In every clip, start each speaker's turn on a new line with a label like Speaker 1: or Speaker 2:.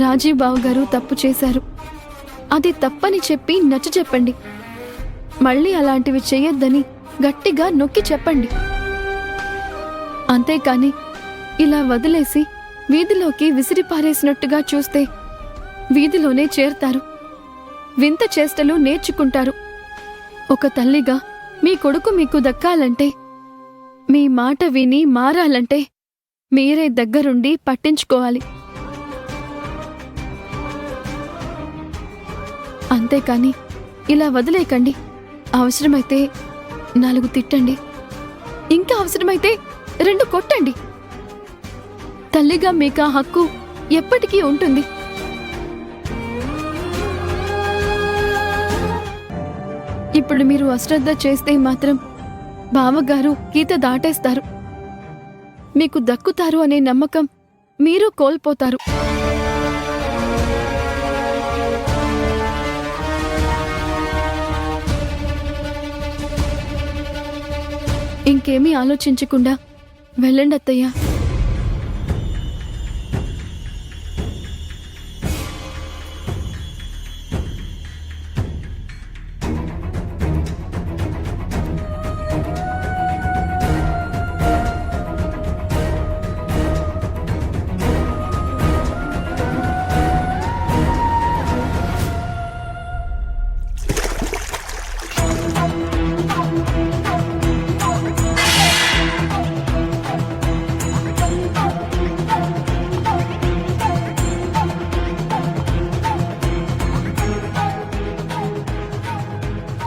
Speaker 1: రాజీవ్ బావ గారు తప్పు చేశారు, అది తప్పని చెప్పి నచ్చచెప్పండి. మళ్ళీ అలాంటివి చెయ్యొద్దని గట్టిగా నొక్కి చెప్పండి. అంతేకాని ఇలా వదిలేసి వీధిలోకి విసిరిపారేసినట్టుగా చూస్తే వీధిలోనే చేరతారు, వింత చేష్టలు నేర్చుకుంటారు. ఒక తల్లిగా మీ కొడుకు మీకు దక్కాలంటే, మీ మాట విని మారాలంటే మీరే దగ్గరుండి పట్టించుకోవాలి. అంతేకాని ఇలా వదిలేకండి. అవసరమైతే 4 తిట్టండి, ఇంకా అవసరమైతే 2 కొట్టండి. తల్లిగా మీకా హక్కు ఎప్పటికీ ఉంటుంది. ఇప్పుడు మీరు అశ్రద్ధ చేస్తే మాత్రం బావగారు గీత దాటేస్తారు. మీకు దక్కుతారు అనే నమ్మకం మీరు కోల్పోతారు. ఇంకేమీ ఆలోచించకుండా వెళ్ళండి అత్తయ్య.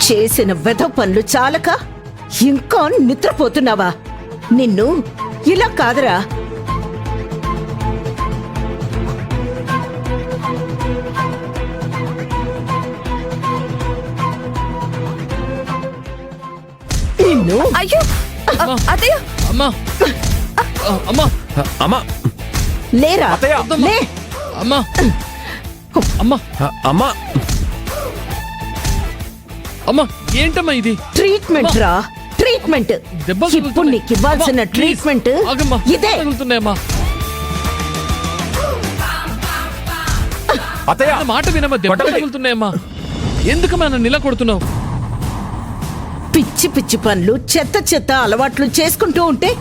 Speaker 2: చేసిన వెధవ పనులు చాలక ఇంకా నిద్రపోతున్నావా? నిన్ను ఇలా కాదురా. నిన్ను
Speaker 1: అయ్యో అత్తయ్య,
Speaker 3: అమ్మా అమ్మా అమ్మా
Speaker 2: లేరా, లే.
Speaker 3: అమ్మా అమ్మా అమ్మా అమ్మా ఏంటమ్మా ఇది?
Speaker 2: ట్రీట్మెంట్ రా, ట్రీట్మెంట్. ఇప్పుడు నీకు ఇవ్వాల్సిన ట్రీట్మెంట్ ఇదే.
Speaker 3: మాట వినమ్మా, దెబ్బలు తగులుతున్నాయమ్మా. ఎందుకమ్మా నన్ను ఇలా కొడుతున్నావు?
Speaker 2: పిచ్చి పిచ్చి పనులు, చెత్త చెత్త అలవాట్లు చేసుకుంటూ ఉంటే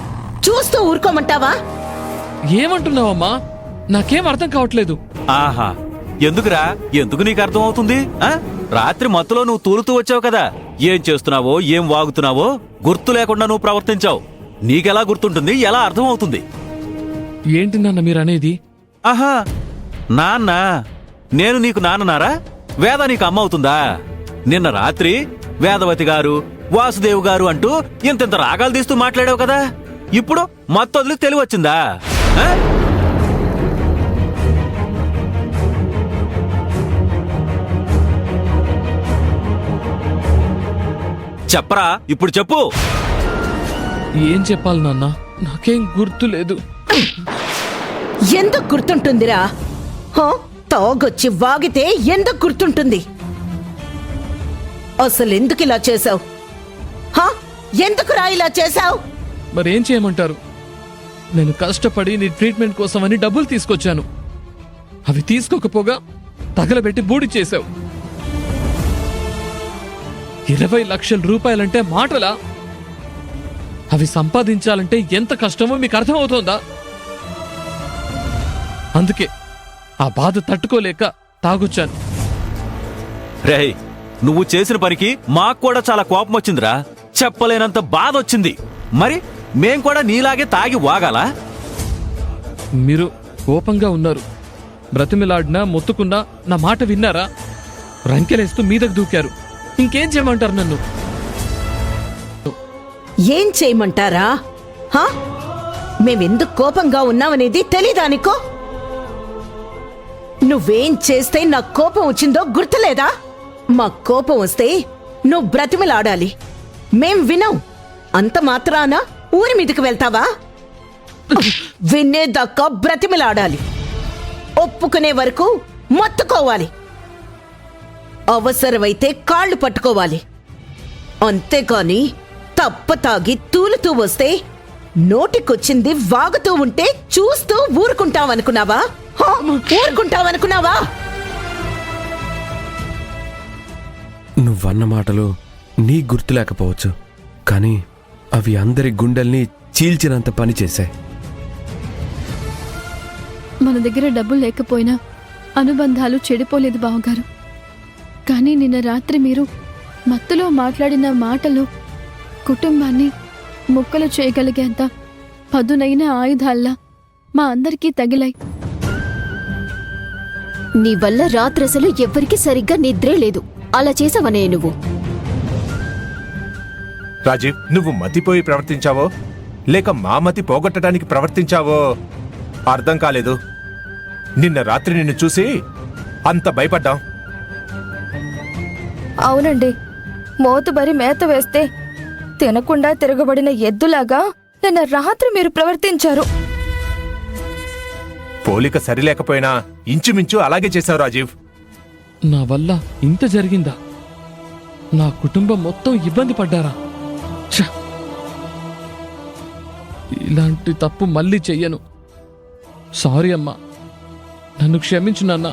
Speaker 2: చూస్తూ ఊరుకోమంటావా?
Speaker 3: ఏమంటున్నావమ్మా? నాకేం అర్థం కావట్లేదు.
Speaker 4: ఆహా, ఎందుకురా? ఎందుకు నీకు అర్థం అవుతుంది? రాత్రి మత్తులో నువ్వు తూలుతూ వచ్చావు కదా. ఏం చేస్తున్నావో, ఏం వాగుతున్నావో గుర్తు లేకుండా నువ్వు ప్రవర్తించావు. నీకెలా గుర్తుంటుంది? ఎలా అర్థం అవుతుంది?
Speaker 3: ఏంటి నాన్న మీరు అనేది?
Speaker 4: ఆహా, నాన్న? నేను నీకు నాన్ననారా? వేద నీకు అమ్మ అవుతుందా? నిన్న రాత్రి వేదవతి గారు, వాసుదేవ్ గారు అంటూ ఇంత రాగాలు తీస్తూ మాట్లాడావు కదా. ఇప్పుడు మత్తొదిలి తెలివి వచ్చిందా? చెప్పరా, ఇప్పుడు చెప్పు.
Speaker 3: ఏం చెప్పాలి నాన్న? నాకేం గుర్తు లేదు.
Speaker 2: ఎందుకు గుర్తుంటుందిరా? తాగొచ్చి వాగితే ఎందుకు గుర్తుంటుంది? అసలు ఎందుకు ఇలా చేశావు? ఎందుకురా ఇలా చేశావు?
Speaker 3: మరేం చేయమంటారు? నేను కష్టపడి నీ ట్రీట్మెంట్ కోసమని డబ్బులు తీసుకొచ్చాను. అవి తీసుకోకపోగా తగలబెట్టి బూడి చేశావు. 20 లక్షల రూపాయలంటే మాటలా? అవి సంపాదించాలంటే ఎంత కష్టమో మీకు అర్థమవుతోందా? అందుకే ఆ బాధ తట్టుకోలేక తాగొచ్చాను.
Speaker 4: రేయ్, నువ్వు చేసిన పనికి మాకు కూడా చాలా కోపం వచ్చిందిరా. చెప్పలేనంత బాధ వచ్చింది. మరి మేం కూడా నీలాగే తాగి వాగాలా?
Speaker 3: మీరు కోపంగా ఉన్నారు. బ్రతిమిలాడినా మొత్తుకున్నా నా మాట విన్నారా? రంకెలేస్తూ మీదకు దూకారు. ఇంకేం చేయమంటారు నన్ను?
Speaker 2: ఏం చేయమంటారా? మేమెందుకు కోపంగా ఉన్నామనేది తెలీదానికో? నువ్వేం చేస్తే నాకు కోపం వచ్చిందో గుర్తులేదా? మా కోపం వస్తే నువ్వు బ్రతిమిలాడాలి, మేం వినం. అంత మాత్రాన ఊరి మీదకి వెళ్తావా? వినేదాకా బ్రతిమిలాడాలి, ఒప్పుకునే వరకు మొత్తుకోవాలి, అవసరమైతే కాళ్ళు పట్టుకోవాలి. అంతేకాని తప్ప తాగి తూలుతూ వస్తే నోటికొచ్చింది వాగుతూ ఉంటే చూస్తూ ఊరుకుంటావనుకున్నావా? ఊరుకుంటావనుకున్నావా?
Speaker 5: నువ్వన్న మాటలు నీ గుర్తులేకపోవచ్చు, కానీ అవి అందరి గుండెల్ని చీల్చినంత పని చేశాయి.
Speaker 1: మన దగ్గర డబ్బులు లేకపోయినా అనుబంధాలు చెడిపోలేదు బావగారు. కానీ నిన్న రాత్రి మీరు మత్తులో మాట్లాడిన మాటలు కుటుంబాన్ని ముక్కలు చేయగలిగేంత పదునైన ఆయుధాల్లా మా అందరికీ తగిలాయి.
Speaker 6: నీ వల్ల రాత్రసలు ఎవ్వరికీ సరిగ్గా నిద్రే లేదు. అలా చేసావనే నువ్వు.
Speaker 7: రాజీవ్, నువ్వు మతిపోయి ప్రవర్తించావో లేక మా మతి పోగొట్టడానికి ప్రవర్తించావో అర్థం కాలేదు. నిన్న రాత్రి నిన్ను చూసి అంత భయపడ్డాం.
Speaker 8: అవునండి, మోతుబరి మేత వేస్తే తినకుండా తిరగబడిన ఎద్దులాగా నిన్న రాత్రి మీరు ప్రవర్తించారు.
Speaker 7: పోలిక సరిలేకపోయినా ఇంచుమించు అలాగే చేశావు రాజీవ్.
Speaker 3: నా వల్ల ఇంత జరిగిందా? నా కుటుంబం మొత్తం ఇబ్బంది పడ్డారా? ఛ! ఇలాంటి తప్పు మళ్ళీ చెయ్యను. సారీ అమ్మా, నన్ను క్షమించు నాన్న.